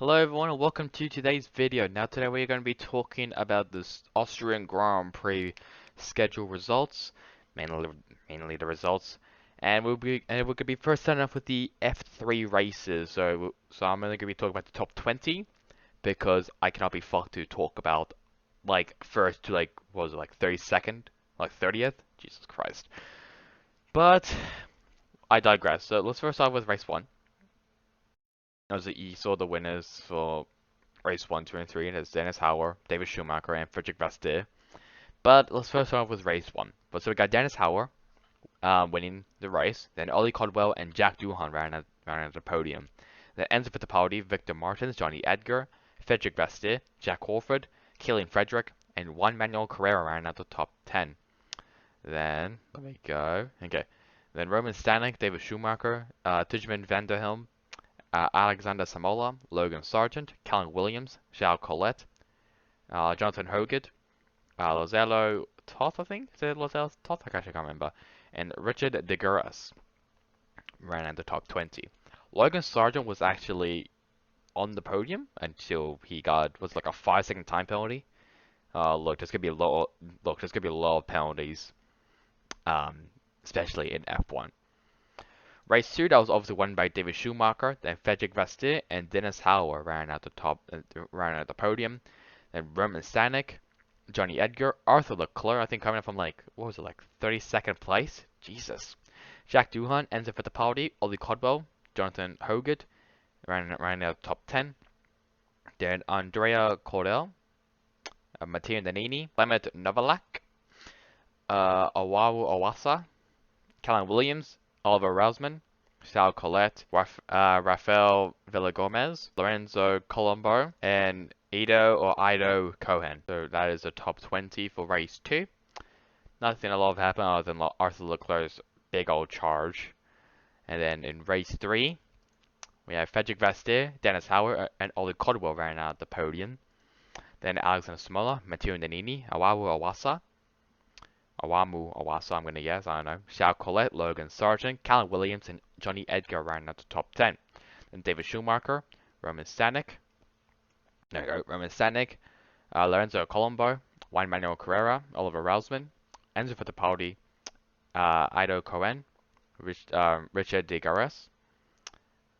Hello everyone and welcome to today's video. Now today we're going to be talking about this Austrian Grand Prix schedule results, mainly the results, and we're going to be first starting off with the F3 races. So I'm only going to be talking about the top 20 because I cannot be fucked to talk about like first to like what was it, like 32nd, like 30th. Jesus Christ. But I digress. So let's first start with race 1. As you saw the winners for race 1, 2, and 3, and it's Dennis Hauer, David Schumacher, and Frederick Vasseur. But let's first start off with race 1. So we got Dennis Hauer winning the race, then Ollie Caldwell and Jack Doohan ran at the podium. Then Enzo Fittipaldi, Victor Martins, Johnny Edgar, Frederick Vasseur, Jack Horford, Killian Frederick, and Juan Manuel Carrera ran at the top 10. Then, let me go. Okay. Then Roman Stanek, David Schumacher, Tijman van der Helm, Alexander Samola, Logan Sargent, Callum Williams, Charles Collet, Jonathan Hogan, Lozelo Toth, I think? Is it Lozelo Toth? I actually can't remember. And Richard DeGuras ran at the top 20. Logan Sargent was actually on the podium until he was like a 5-second time penalty. Look, there's gonna be a lot. Look, there's gonna be a lot of penalties, especially in F1. Race 2, that was obviously won by David Schumacher, then Frederick Vasseur and Dennis Hauer ran at the podium. Then Roman Stanek, Johnny Edgar, Arthur Leclerc, I think coming up from like, what was it, like 32nd place? Jesus. Jack Doohan, Enzo Fittipaldi, Ollie Caldwell, Jonathan Hogan ran out the top 10. Then Andrea Cordell, Matteo Danini, Clement Novalak, Awawu Awasa, Callum Williams, Oliver Rousman, Charles Collet, Rafael Villagomez, Lorenzo Colombo, and Ido Cohen. So that is the top 20 for race 2. Nothing a lot happened other than Arthur Leclerc's big old charge. And then in race 3, we have Frederick Vasseur, Dennis Hauer, and Ollie Caldwell ran out the podium. Then Alexander Smola, Matteo Nanini, Awamu Awasa, I'm going to guess, I don't know. Charles Collet, Logan Sargent, Callum Williams, and Johnny Edgar ran at the top 10. Then David Schumacher, Roman Stanek, Lorenzo Colombo, Juan Manuel Carrera, Oliver Rousman, Enzo Fittipaldi, Ido Cohen, Richard DeGares,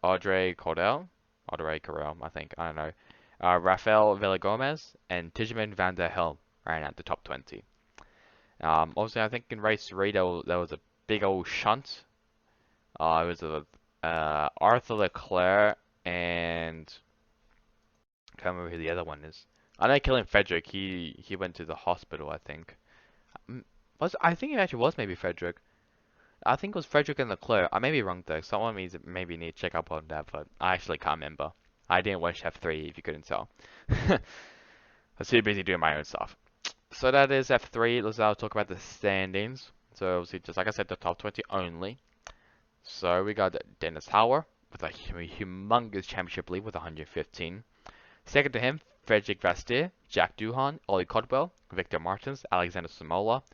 Audrey Carrell, I think, I don't know. Rafael Villagomez, and Tijman van der Helm ran at the top 20. Also, I think in race 3 there was a big old shunt. It was Arthur Leclerc and I can't remember who the other one is. I know Killian Frederick. He went to the hospital. I think. I think it actually was maybe Frederick. I think it was Frederick and Leclerc. I may be wrong though. Someone maybe need to check up on that, but I actually can't remember. I didn't watch F3 if you couldn't tell. I was too busy doing my own stuff. So that is F3. Let's now talk about the standings. So obviously, just like I said, the top 20 only. So we got Dennis Hauer with a humongous championship lead with 115. Second to him, Frederick Vasseur, Jack Doohan, Ollie Caldwell, Victor Martins, Alexander Samola,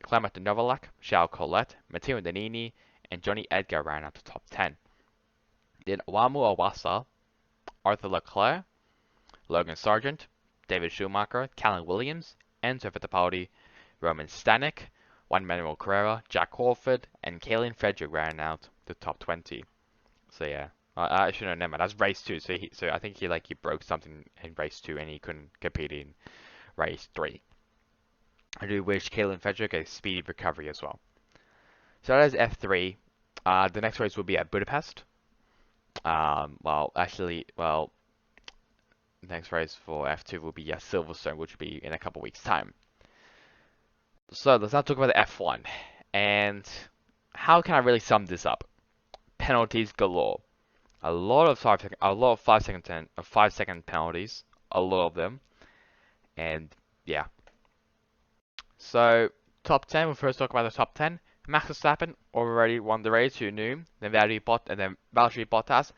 Clement Novalak, Charles Collet, Matteo Danini, and Johnny Edgar ran out the top 10. Then Awamu Awasa, Arthur Leclerc, Logan Sargent, David Schumacher, Callum Williams, Enzo Fittipaldi, Roman Stanek, Juan Manuel Carrera, Jack Horford, and Killian Frederick ran out the top 20. So yeah, I should have known that. That's race 2. So I think he broke something in race 2 and he couldn't compete in race 3. I do wish Killian Frederick a speedy recovery as well. So that is F3. The next race will be at Budapest. Next race for F2 will be at Silverstone, which will be in a couple weeks' time. So let's now talk about the F1. And how can I really sum this up? Penalties galore. A lot of 5-second penalties. A lot of them. And yeah. So top 10. We'll first talk about the top 10. Max Verstappen already won the race. Who knew? Then Valtteri Bottas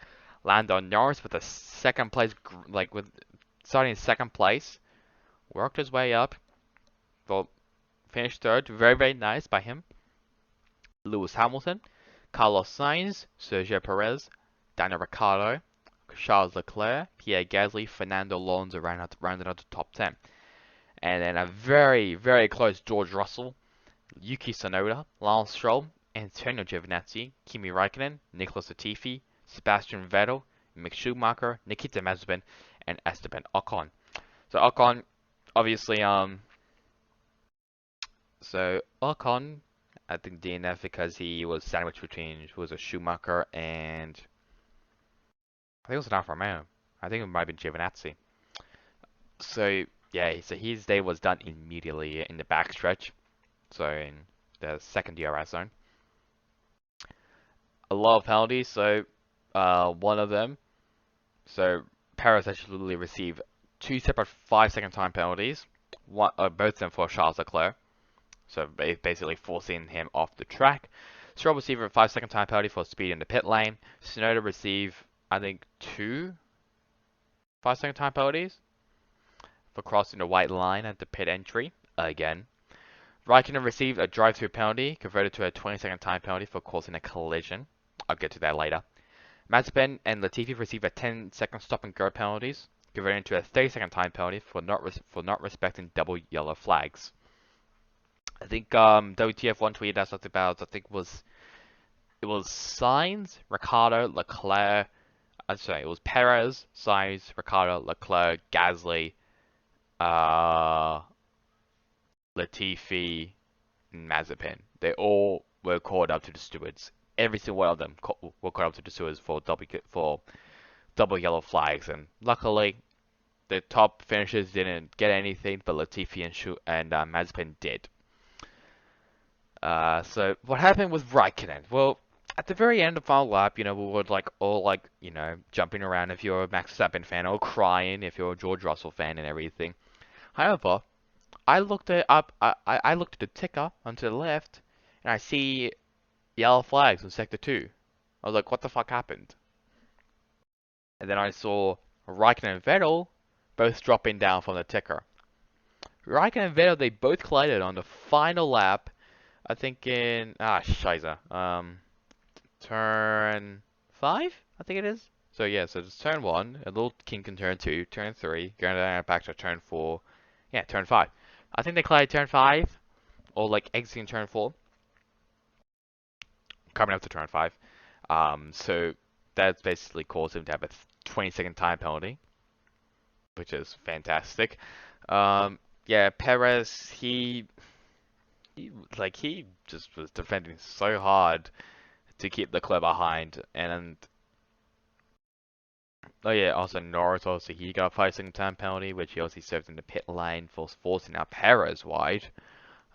landed on Norris with a second place, starting in second place. Worked his way up. Well, finished third. Very, very nice by him. Lewis Hamilton, Carlos Sainz, Sergio Perez, Daniel Ricciardo, Charles Leclerc, Pierre Gasly, Fernando Alonso rounded out the top 10. And then a very, very close George Russell, Yuki Tsunoda, Lance Stroll, Antonio Giovinazzi, Kimi Raikkonen, Nicolas Latifi, Sebastian Vettel, Mick Schumacher, Nikita Mazepin, and Esteban Ocon. So Ocon, obviously, so Ocon, I think DNF because he was sandwiched between a Schumacher and I think it was an Alfa Romeo. I think it might have been Giovinazzi. So yeah, so his day was done immediately in the backstretch. So in the second DRS zone. A lot of penalties. So one of them. So Perez actually received two separate 5-second time penalties. Both of them for Charles Leclerc. So basically forcing him off the track. Stroll received a 5-second time penalty for speed in the pit lane. Tsunoda received, I think, two 5-second time penalties for crossing the white line at the pit entry again. Raikkonen received a drive-through penalty, converted to a 20-second time penalty for causing a collision. I'll get to that later. Mazepin and Latifi received a 10-second stop-and-go penalties, converted into a 30-second time penalty for not respecting double yellow flags. I think WTF one tweeted that something about, I think it was Sainz, Ricciardo, Leclerc. I'm sorry, it was Perez, Sainz, Ricciardo, Leclerc, Gasly, Latifi, and Mazepin. They all were called up to the stewards. Every single one of them were called up to the stewards for double yellow flags, and luckily the top finishers didn't get anything, but Latifi and Mazepin did. So what happened with Raikkonen? Well, at the very end of our lap, we were all jumping around if you're a Max Verstappen fan, or crying if you're a George Russell fan and everything. However, I looked I looked at the ticker onto the left, and I see yellow flags in Sector 2. I was like, what the fuck happened? And then I saw Raikkonen and Vettel both dropping down from the ticker. Raikkonen and Vettel, they both collided on the final lap, I think in, shiza, turn 5, I think it is. So yeah, so it's turn 1, a little kink in turn 2, turn 3, going down back to turn 4, yeah, turn 5. I think they collided turn 5, or exiting turn 4, coming up to turn 5. So that's basically caused him to have a 20-second time penalty, which is fantastic. Yeah, Perez, he just was defending so hard to keep the club behind, and oh yeah, also Norris, also he got a 5-second time penalty, which he also served in the pit lane for forcing out Perez wide.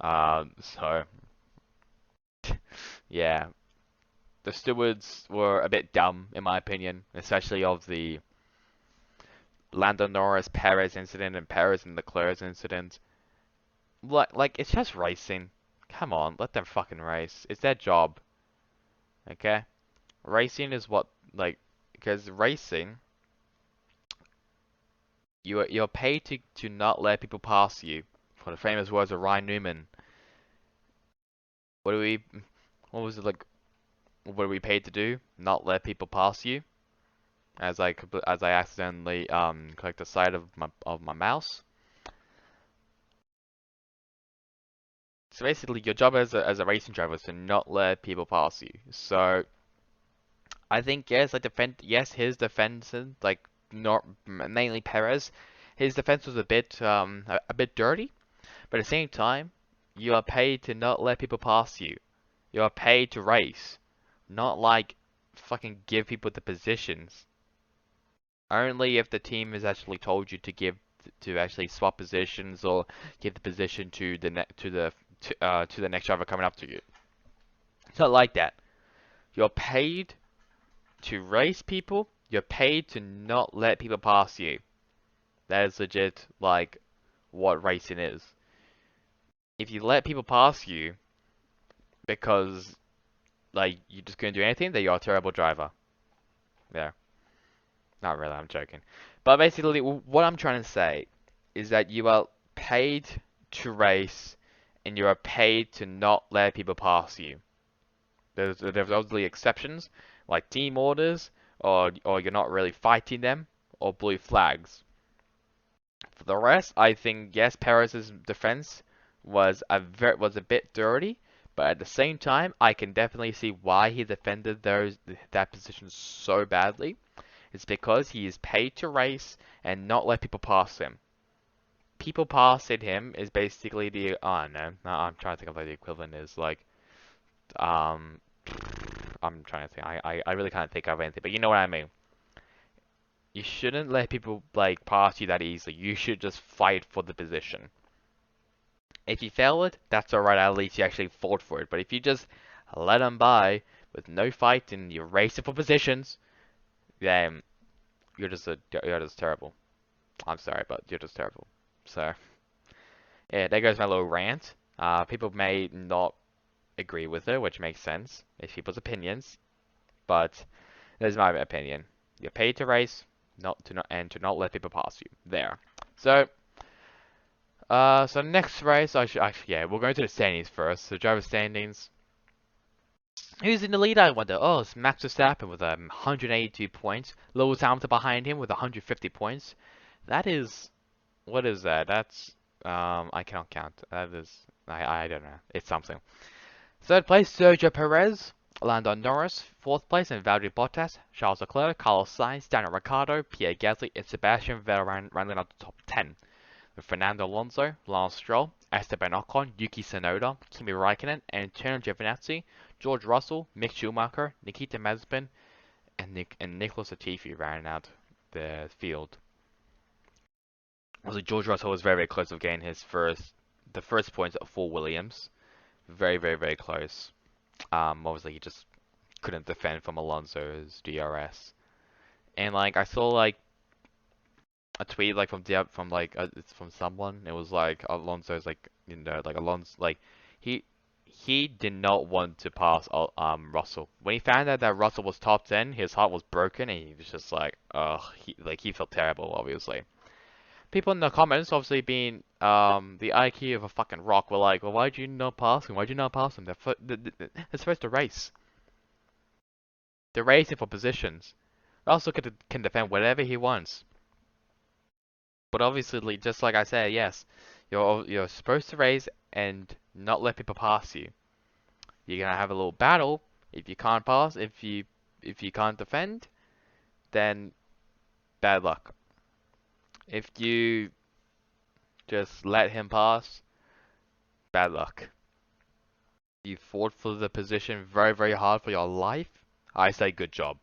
So yeah, the stewards were a bit dumb in my opinion, especially of the Lando Norris Perez incident and Perez and Leclerc incident. It's just racing. Come on, let them fucking race. It's their job. Okay? Racing is what, because racing, you're paid to not let people pass you. For the famous words of Ryan Newman. What was it like? What are we paid to do? Not let people pass you. As I accidentally clicked the side of my mouse. So basically, your job as a racing driver is to not let people pass you. So I think yes, his defense, not mainly Perez, his defense was a bit dirty, but at the same time, you are paid to not let people pass you. You are paid to race, not fucking give people the positions. Only if the team has actually told you to actually swap positions or give the position to the next driver coming up to you. It's not like that. You're paid to race people. You're paid to not let people pass you. That is legit what racing is. If you let people pass you because you just couldn't do anything, then you're a terrible driver. Yeah. Not really, I'm joking. But basically, what I'm trying to say is that you are paid to race, and you are paid to not let people pass you. There's obviously exceptions, like team orders, or you're not really fighting them, or blue flags. For the rest, I think yes, Perez's defense was a bit dirty, but at the same time, I can definitely see why he defended that position so badly. It's because he is paid to race and not let people pass him. People passing him is basically the oh no, I'm trying to think of what the equivalent is like. Um, I'm trying to think. I really can't think of anything, but you know what I mean. You shouldn't let people like pass you that easily. You should just fight for the position. If you fail it, that's alright. At least you actually fought for it. But if you just let them by with no fight and you're racing for positions, then you're just terrible. I'm sorry, but you're just terrible. So yeah, there goes my little rant. People may not agree with it, which makes sense. It's people's opinions, but there's my opinion. You're paid to race, to not let people pass you. There. So, so next race, I should actually, yeah, we'll go to the standings first. So driver standings. Who's in the lead? I wonder. Oh, it's Max Verstappen with 182 points. Lewis Hamilton behind him with 150 points. That is, what is that? That's, I cannot count. That is, I don't know. It's something. Third place, Sergio Perez, Lando Norris. Fourth place, and Valtteri Bottas, Charles Leclerc, Carlos Sainz, Daniel Ricciardo, Pierre Gasly, and Sebastian Vettel rounding out the top 10. With Fernando Alonso, Lance Stroll, Esteban Ocon, Yuki Tsunoda, Kimi Raikkonen, Antonio Giovinazzi, George Russell, Mick Schumacher, Nikita Mazepin, and Nicholas Latifi rounding out the field. Also, George Russell was very, very close of getting the first points for Williams. Very, very, very close. Obviously he just couldn't defend from Alonso's DRS. And like I saw like a tweet like from like it's from someone. It was like Alonso's like like Alonso like he did not want to pass Russell. When he found out that Russell was top 10, his heart was broken and he was just like he felt terrible obviously. People in the comments, obviously being the IQ of a fucking rock, were like, well, why'd you not pass him? Why'd you not pass him? They're supposed to race. They're racing for positions. Russell can defend whatever he wants. But obviously, just like I said, yes, you're supposed to race and not let people pass you. You're gonna have a little battle. If you can't pass, if you can't defend, then bad luck. If you just let him pass, bad luck. You fought for the position very, very hard for your life, I say good job.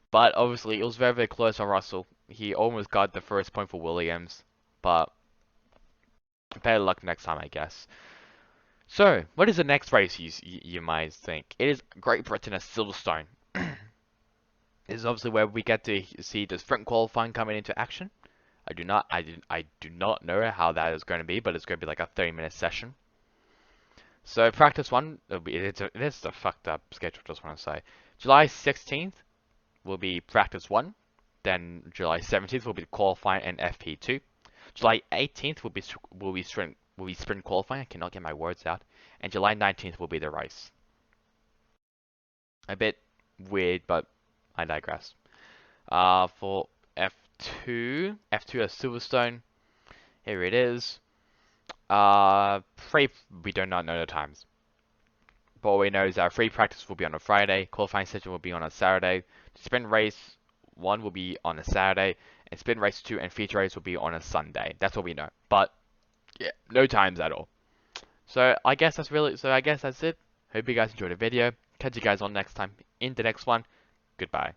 But obviously, it was very, very close on Russell. He almost got the first point for Williams, but better luck next time, I guess. So, what is the next race you might think? It is Great Britain at Silverstone. This is obviously where we get to see the sprint qualifying coming into action. I do not know how that is going to be, but it's going to be like a 30-minute session. So practice one, it is a fucked up schedule, just want to say. July 16th will be practice one. Then July 17th will be qualifying and FP2. July 18th will be sprint qualifying. I cannot get my words out. And July 19th will be the race. A bit weird, but I digress. For F2 at Silverstone, here it is. We do not know the times. But all we know is that free practice will be on a Friday, qualifying session will be on a Saturday, sprint race 1 will be on a Saturday, and sprint race 2 and feature race will be on a Sunday. That's what we know. But yeah, no times at all. So I guess that's it. Hope you guys enjoyed the video. Catch you guys on next time in the next one. Goodbye.